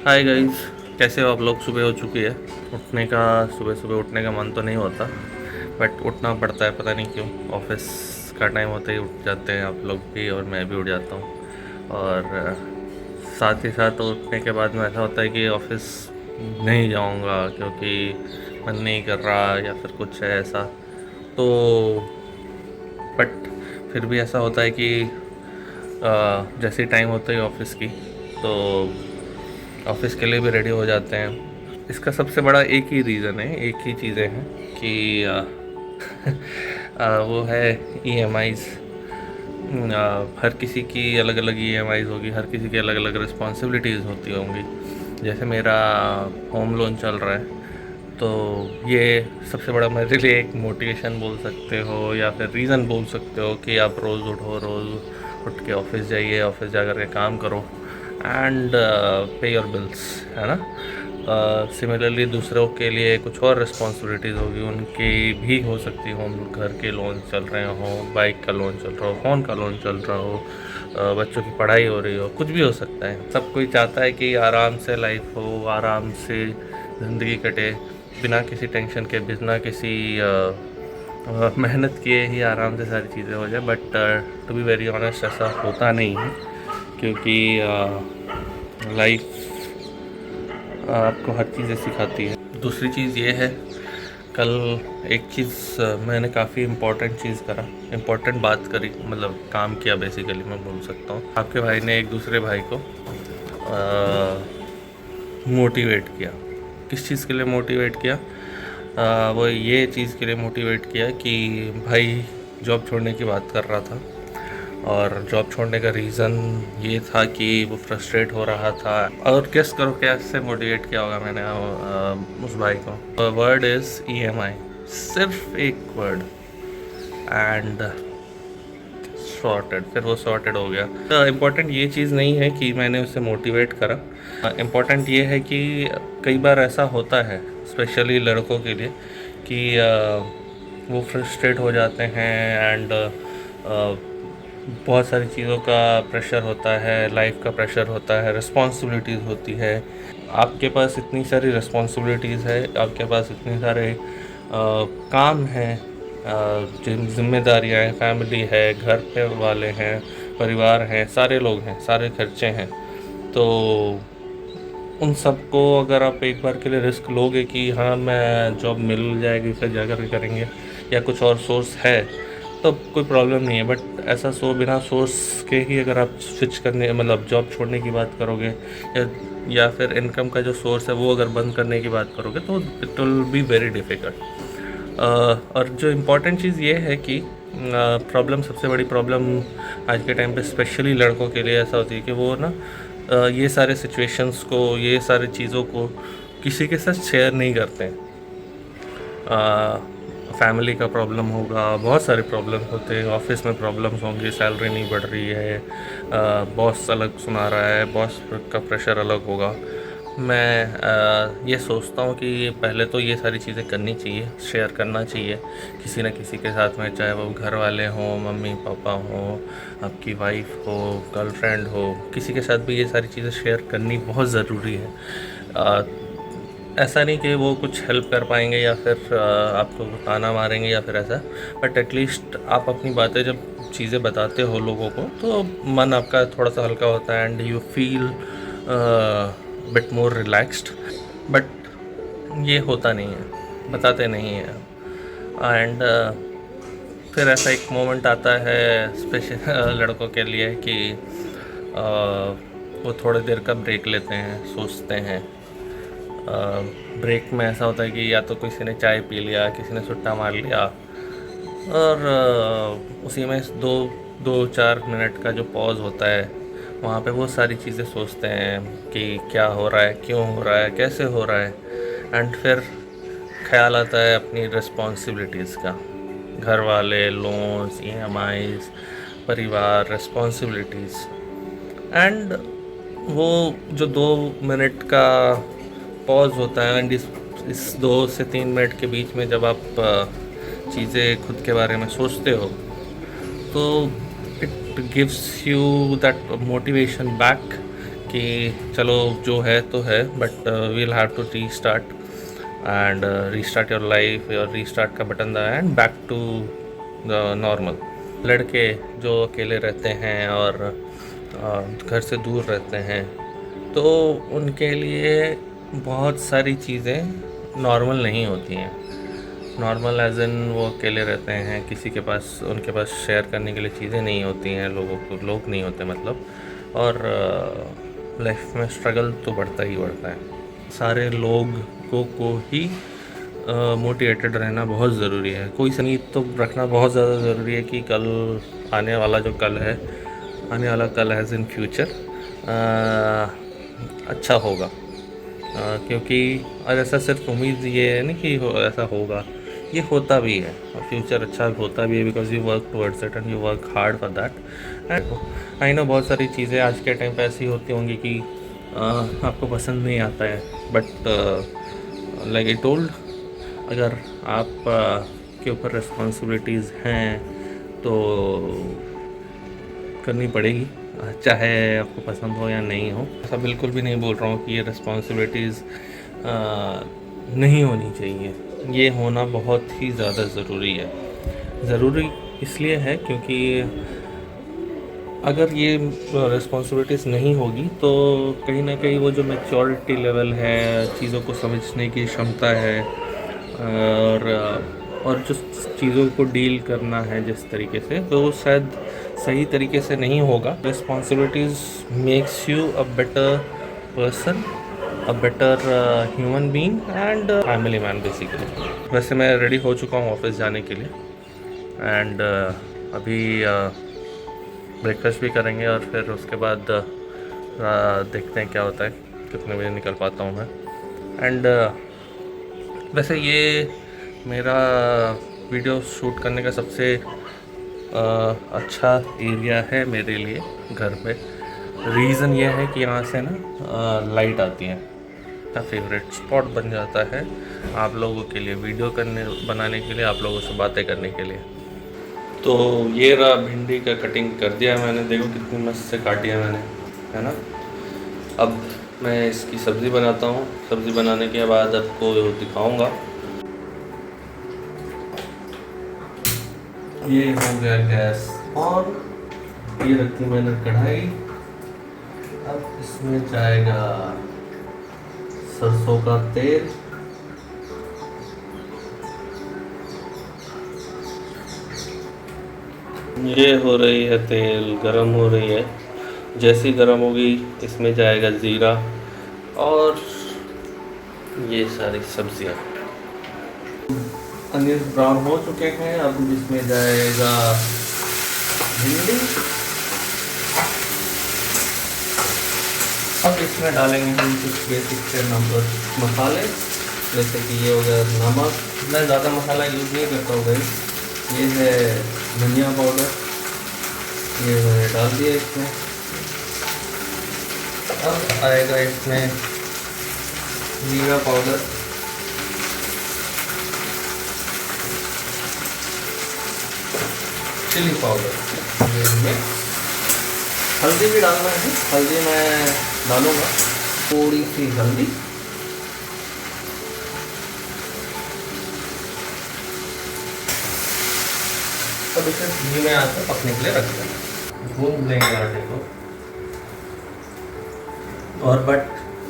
Hi guys, कैसे हो आप लोग। सुबह हो चुकी है। सुबह सुबह उठने का मन तो नहीं होता, बट उठना पड़ता है। पता नहीं क्यों। ऑफिस का टाइम होते ही उठ जाते हैं आप लोग भी, और मैं भी उठ जाता हूँ। और साथ ही साथ उठने के बाद में ऐसा होता है कि ऑफिस नहीं जाऊँगा क्योंकि मन नहीं कर रहा या फिर कुछ है ऐसा। तो बट फिर भी ऐसा होता है कि जैसे टाइम होता है ऑफिस की, तो ऑफिस के लिए भी रेडी हो जाते हैं। इसका सबसे बड़ा एक ही रीज़न है, एक ही चीज़ें हैं कि वो है EMIs। हर किसी की अलग अलग EMIs होगी, हर किसी की अलग अलग रिस्पॉन्सिबिलिटीज़ होती होंगी। जैसे मेरा होम लोन चल रहा है, तो ये सबसे बड़ा मेरे लिए एक मोटिवेशन बोल सकते हो या फिर रीज़न बोल सकते हो कि आप रोज़ उठो, रोज़ उठ के ऑफिस जाइए, ऑफिस जा कर के काम करो एंड पे योर बिल्स, है ना। सिमिलरली दूसरों के लिए कुछ और रिस्पॉन्सिबिलिटीज़ होगी, उनकी भी हो सकती हो। घर के लोन चल रहे हो, बाइक का लोन चल रहा हो, फ़ोन का लोन चल रहा हो, बच्चों की पढ़ाई हो रही हो, कुछ भी हो सकता है। सब कोई चाहता है कि आराम से लाइफ हो, आराम से ज़िंदगी कटे, बिना किसी टेंशन के, बिना किसी मेहनत किए ही आराम से सारी चीज़ें हो जाए। But to be very honest ऐसा होता नहीं है, क्योंकि लाइफ आपको हर चीज़ें सिखाती है। दूसरी चीज़ ये है, कल एक चीज़ मैंने काफ़ी इम्पोर्टेंट चीज़ करा, इम्पोर्टेंट बात करी, मतलब काम किया बेसिकली मैं बोल सकता हूँ। आपके भाई ने एक दूसरे भाई को मोटिवेट किया। किस चीज़ के लिए मोटिवेट किया? वो ये चीज़ के लिए मोटिवेट किया कि भाई जॉब छोड़ने की बात कर रहा था, और जॉब छोड़ने का रीज़न ये था कि वो फ्रस्ट्रेट हो रहा था। और गेस करो कैसे मोटिवेट किया होगा मैंने उस भाई को। वर्ड इज़ EMI, सिर्फ एक वर्ड, एंड सॉर्टेड। फिर वो सॉर्टेड हो गया। इम्पॉर्टेंट ये चीज़ नहीं है कि मैंने उसे मोटिवेट करा। इम्पॉर्टेंट ये है कि कई बार ऐसा होता है, स्पेशली लड़कों के लिए, कि वो फ्रस्ट्रेट हो जाते हैं एंड बहुत सारी चीज़ों का प्रेशर होता है, लाइफ का प्रेशर होता है, रिस्पॉन्सिबिलिटीज़ होती है। आपके पास इतनी सारी रिस्पॉन्सिबिलिटीज़ है, आपके पास इतने सारे काम हैं, जिम्मेदारियाँ हैं, फैमिली है, घर पे वाले हैं, परिवार हैं, सारे लोग हैं, सारे खर्चे हैं। तो उन सबको अगर आप एक बार के लिए रिस्क लोगे कि हाँ मैं जॉब मिल जाएगी, फिर जा कर करेंगे, या कुछ और सोर्स है, तो कोई प्रॉब्लम नहीं है। बट ऐसा बिना सोर्स के ही अगर आप स्विच करने, मतलब जॉब छोड़ने की बात करोगे, या फिर इनकम का जो सोर्स है वो अगर बंद करने की बात करोगे, तो it will be very difficult. और जो इम्पोर्टेंट चीज़ ये है कि प्रॉब्लम, सबसे बड़ी प्रॉब्लम आज के टाइम पे स्पेशली लड़कों के लिए ऐसा होती है कि वो ना ये सारे सिचुएशंस को, ये सारी चीज़ों को किसी के साथ शेयर नहीं करते हैं। फैमिली का प्रॉब्लम होगा, बहुत सारे प्रॉब्लम्स होते हैं, ऑफिस में प्रॉब्लम्स होंगी, सैलरी नहीं बढ़ रही है, बॉस अलग सुना रहा है, बॉस का प्रेशर अलग होगा। मैं ये सोचता हूँ कि पहले तो ये सारी चीज़ें करनी चाहिए, शेयर करना चाहिए किसी न किसी के साथ में, चाहे वो घर वाले हों, मम्मी पापा हों, आपकी वाइफ हो, गर्लफ्रेंड हो, किसी के साथ भी ये सारी चीज़ें शेयर करनी बहुत ज़रूरी है। ऐसा नहीं कि वो कुछ हेल्प कर पाएंगे या फिर आपको ताना मारेंगे या फिर ऐसा, बट एटलीस्ट आप अपनी बातें जब चीज़ें बताते हो लोगों को, तो मन आपका थोड़ा सा हल्का होता है and you feel bit more relaxed. But ये होता नहीं है, बताते नहीं हैं। एंड फिर ऐसा एक मोमेंट आता है स्पेशल लड़कों के लिए कि वो थोड़ी देर का ब्रेक लेते हैं, सोचते हैं। ब्रेक में ऐसा होता है कि या तो किसी ने चाय पी लिया, किसी ने सुट्टा मार लिया, और उसी में दो चार मिनट का जो पॉज होता है, वहाँ पे वो सारी चीज़ें सोचते हैं कि क्या हो रहा है, क्यों हो रहा है, कैसे हो रहा है। एंड फिर ख्याल आता है अपनी रिस्पॉन्सिबिलिटीज़ का, घर वाले, लोन्स, EMIs, परिवार, रिस्पॉन्सिबिलिटीज़। एंड वो जो 2 मिनट का पॉज होता है, एंड इस 2 से 3 मिनट के बीच में जब आप चीज़ें खुद के बारे में सोचते हो, तो it gives you that motivation back कि चलो जो है तो है, but we'll have to restart and restart your life, और रीस्टार्ट का बटन दबाया and back to the normal. लड़के जो अकेले रहते हैं और घर से दूर रहते हैं, तो उनके लिए बहुत सारी चीज़ें नॉर्मल नहीं होती हैं। नॉर्मल एज इन वो अकेले रहते हैं, किसी के पास, उनके पास शेयर करने के लिए चीज़ें नहीं होती हैं, लोग नहीं होते मतलब। और लाइफ में स्ट्रगल तो बढ़ता ही बढ़ता है। सारे लोगों को ही मोटिवेटेड रहना बहुत ज़रूरी है। कोई संगीत तो रखना बहुत ज़्यादा ज़रूरी है कि कल आने वाला जो कल है, आने वाला कल एज इन फ्यूचर अच्छा होगा। क्योंकि और ऐसा सिर्फ उम्मीद ये है नहीं कि ऐसा होगा, ये होता भी है, और फ्यूचर अच्छा होता भी है because you work towards it and you work hard for that. And I know बहुत सारी चीज़ें आज के टाइम पे ऐसी होती होंगी कि आपको पसंद नहीं आता है, बट लाइक आई टोल्ड, अगर आप के ऊपर रिस्पॉन्सिबिलिटीज़ हैं तो करनी पड़ेगी, चाहे आपको पसंद हो या नहीं हो। ऐसा बिल्कुल भी नहीं बोल रहा हूँ कि ये रिस्पॉन्सिबिलिटीज़ नहीं होनी चाहिए, ये होना बहुत ही ज़्यादा ज़रूरी है। ज़रूरी इसलिए है क्योंकि अगर ये रिस्पॉन्सिबिलिटीज़ नहीं होगी तो कहीं ना कहीं वो जो मैच्योरिटी लेवल है, चीज़ों को समझने की क्षमता है, और जो चीज़ों को डील करना है जिस तरीके से, तो वो शायद सही तरीके से नहीं होगा। Responsibilities makes you a better person, a better human being and family man basically. वैसे मैं रेडी हो चुका हूँ ऑफिस जाने के लिए, एंड अभी ब्रेकफास्ट भी करेंगे, और फिर उसके बाद देखते हैं क्या होता है, कितने बजे निकल पाता हूँ मैं। एंड वैसे ये मेरा वीडियो शूट करने का सबसे अच्छा एरिया है मेरे लिए घर पे। रीज़न ये है कि यहाँ से ना लाइट आती है, का फेवरेट स्पॉट बन जाता है आप लोगों के लिए, वीडियो बनाने के लिए, आप लोगों से बातें करने के लिए। तो ये रहा, भिंडी का कटिंग कर दिया है मैंने, देखो कितनी मस्त से काटी है मैंने, है ना। अब मैं इसकी सब्ज़ी बनाता हूँ, सब्ज़ी बनाने के बाद आपको दिखाऊंगा। ये हो गया गैस ऑन, ये रखी मैंने कढ़ाई। अब इसमें जाएगा सरसों का तेल, ये हो रही है तेल, गरम हो रही है। जैसी गरम होगी इसमें जाएगा ज़ीरा और ये सारी सब्जियां। अनियन ब्राउन हो चुके हैं, अब इसमें जाएगा भिंडी। अब इसमें डालेंगे हम कुछ बेसिक से मसाले, जैसे कि ये हो गया नमक। मैं ज़्यादा मसाला यूज़ नहीं करता हूँ भाई। ये है धनिया पाउडर, ये मैंने डाल दिया इसमें। अब आएगा इसमें जीरा पाउडर, चिली पाउडर, ये हल्दी भी डालना है, हल्दी मैं डालूँगा, थोड़ी सी हल्दी। अब इसे धीमे आंच पे पकने के लिए रख देना। भून लेंगे आटे को, और बट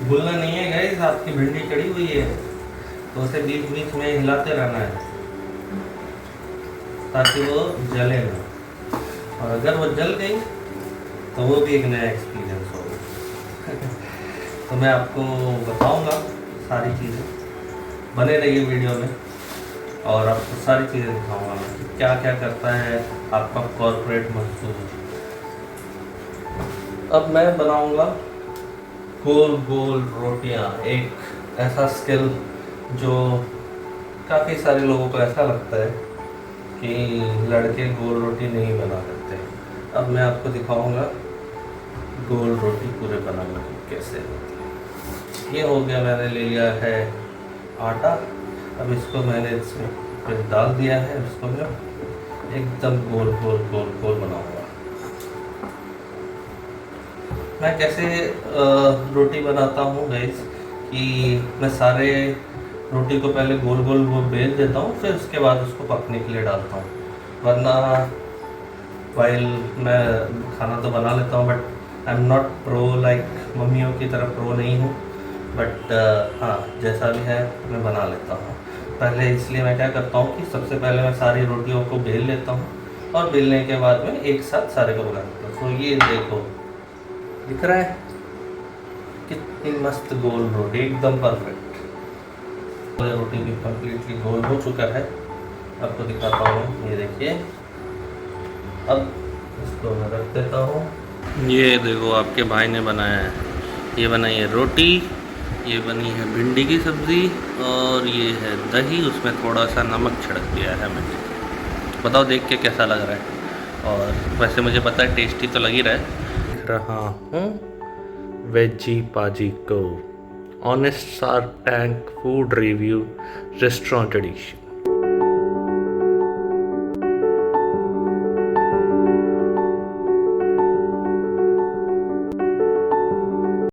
भूलना नहीं है गाइस, आपकी भिंडी कड़ी हुई है तो उसे बीच बीच में हिलाते रहना है ताकि वो जले ना, और अगर वो जल गई तो वो भी एक नया एक्सपीरियंस होगा। तो मैं आपको बताऊंगा सारी चीज़ें, बने रहिए वीडियो में, और आपको सारी चीज़ें दिखाऊंगा मैं क्या क्या करता है आपका कॉर्पोरेट मजदूर। अब मैं बनाऊंगा गोल गोल रोटियां, एक ऐसा स्किल जो काफ़ी सारे लोगों को ऐसा लगता है कि लड़के गोल रोटी नहीं बना सकते। अब मैं आपको दिखाऊंगा गोल रोटी पूरे बनाने की कैसे होती है। ये हो गया, मैंने ले लिया है आटा। अब इसको मैंने इसमें डाल दिया है, इसको मैं एकदम गोल गोल गोल गोल बनाऊंगा। मैं कैसे रोटी बनाता हूँ गाइस कि मैं सारे रोटी को पहले गोल गोल वो बेल देता हूँ, फिर उसके बाद उसको पकने के लिए डालता हूँ। वरना वाइल मैं खाना तो बना लेता हूँ, but I am not pro like मम्मियों की तरह प्रो नहीं हूँ। बट हाँ, जैसा भी है मैं बना लेता हूँ। पहले इसलिए मैं क्या करता हूँ कि सबसे पहले मैं सारी रोटियों को बेल लेता हूँ और बेलने के बाद में एक साथ सारे को बना लेता हूँ। तो ये देखो, दिख रहा है कितनी मस्त गोल रोटी, एकदम परफेक्ट। रोटी भी कम्प्लीटली गोल हो चुका है, आपको दिखाता हूँ। ये देखिए, अब इसको मैं रख देता हूँ। ये देखो आपके भाई ने बनाया है, ये बनाई है रोटी, ये बनी है भिंडी की सब्ज़ी, और ये है दही, उसमें थोड़ा सा नमक छिड़क दिया है मैंने। बताओ देख के कैसा लग रहा है। और वैसे मुझे पता है टेस्टी तो लग ही रहा है। दिख रहा हूँ वेजी पाजी को, honest Shark Tank food review restaurant addition.